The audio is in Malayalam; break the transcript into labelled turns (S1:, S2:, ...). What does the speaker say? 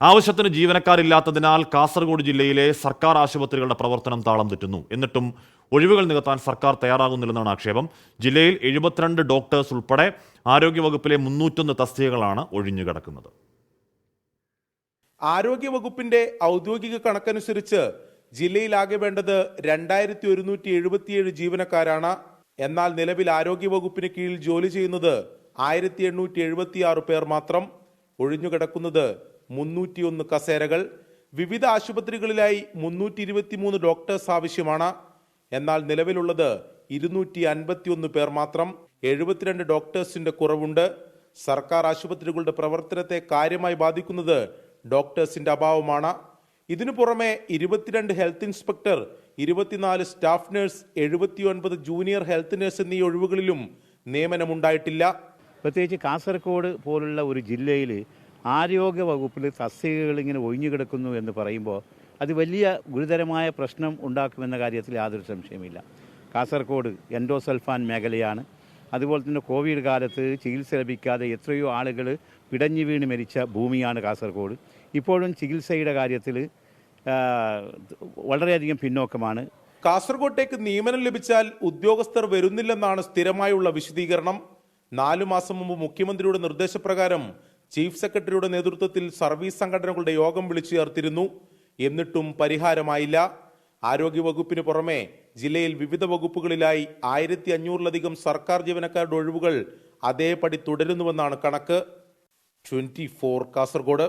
S1: ആവശ്യത്തിന് ജീവനക്കാരില്ലാത്തതിനാൽ കാസർഗോഡ് ജില്ലയിലെ സർക്കാർ ആശുപത്രികളുടെ പ്രവർത്തനം താളം തെറ്റുന്നു. എന്നിട്ടും ഒഴിവുകൾ നികത്താൻ സർക്കാർ തയ്യാറാകുന്നില്ലെന്നാണ് ആക്ഷേപം. ജില്ലയിൽ 72 ഡോക്ടേഴ്സ് ഉൾപ്പെടെ ആരോഗ്യവകുപ്പിലെ 301 തസ്തികകളാണ് ഒഴിഞ്ഞുകിടക്കുന്നത്.
S2: ആരോഗ്യവകുപ്പിന്റെ ഔദ്യോഗിക കണക്കനുസരിച്ച് ജില്ലയിലാകെ വേണ്ടത് 2177 ജീവനക്കാരാണ്. എന്നാൽ നിലവിൽ ആരോഗ്യവകുപ്പിന് കീഴിൽ ജോലി ചെയ്യുന്നത് 1876 പേർ മാത്രം. ഒഴിഞ്ഞുകിടക്കുന്നത് 301 കസേരകൾ. വിവിധ ആശുപത്രികളിലായി 323 ഡോക്ടേഴ്സ് ആവശ്യമാണ്. എന്നാൽ നിലവിലുള്ളത് 251 പേർ മാത്രം. 72 ഡോക്ടേഴ്സിന്റെ കുറവുണ്ട്. സർക്കാർ ആശുപത്രികളുടെ പ്രവർത്തനത്തെ കാര്യമായി ബാധിക്കുന്നത് ഡോക്ടേഴ്സിന്റെ അഭാവമാണ്. ഇതിനു പുറമെ 22 health inspector, 24 staff nurse, 79 junior health nurse എന്നീ ഒഴിവുകളിലും നിയമനമുണ്ടായിട്ടില്ല.
S3: പ്രത്യേകിച്ച് കാസർഗോഡ് പോലുള്ള ഒരു ജില്ലയിൽ ആരോഗ്യ വകുപ്പിൽ തസ്തികകൾ ഇങ്ങനെ ഒഴിഞ്ഞുകിടക്കുന്നു എന്ന് പറയുമ്പോൾ അത് വലിയ ഗുരുതരമായ പ്രശ്നം ഉണ്ടാക്കുമെന്ന കാര്യത്തിൽ യാതൊരു സംശയമില്ല. കാസർഗോഡ് എൻഡോസൾഫാൻ മേഖലയാണ്. അതുപോലെ തന്നെ കോവിഡ് കാലത്ത് ചികിത്സ ലഭിക്കാതെ എത്രയോ ആളുകൾ പിടഞ്ഞു വീണ് മരിച്ച ഭൂമിയാണ് കാസർഗോഡ്. ഇപ്പോഴും ചികിത്സയുടെ കാര്യത്തിൽ വളരെയധികം പിന്നോക്കമാണ്.
S2: കാസർഗോട്ടേക്ക് നിയമനം ലഭിച്ചാൽ ഉദ്യോഗസ്ഥർ വരുന്നില്ലെന്നാണ് സ്ഥിരമായുള്ള വിശദീകരണം. 4 മാസം മുമ്പ് മുഖ്യമന്ത്രിയുടെ നിർദ്ദേശപ്രകാരം ചീഫ് സെക്രട്ടറിയുടെ നേതൃത്വത്തിൽ സർവീസ് സംഘടനകളുടെ യോഗം വിളിച്ചു ചേർത്തിരുന്നു. എന്നിട്ടും പരിഹാരമായില്ല. ആരോഗ്യവകുപ്പിന് പുറമെ ജില്ലയിൽ വിവിധ വകുപ്പുകളിലായി 1500-ലധികം സർക്കാർ ജീവനക്കാരുടെ ഒഴിവുകൾ അതേപടി തുടരുന്നുവെന്നാണ് കണക്ക്. 24 കാസർഗോഡ്.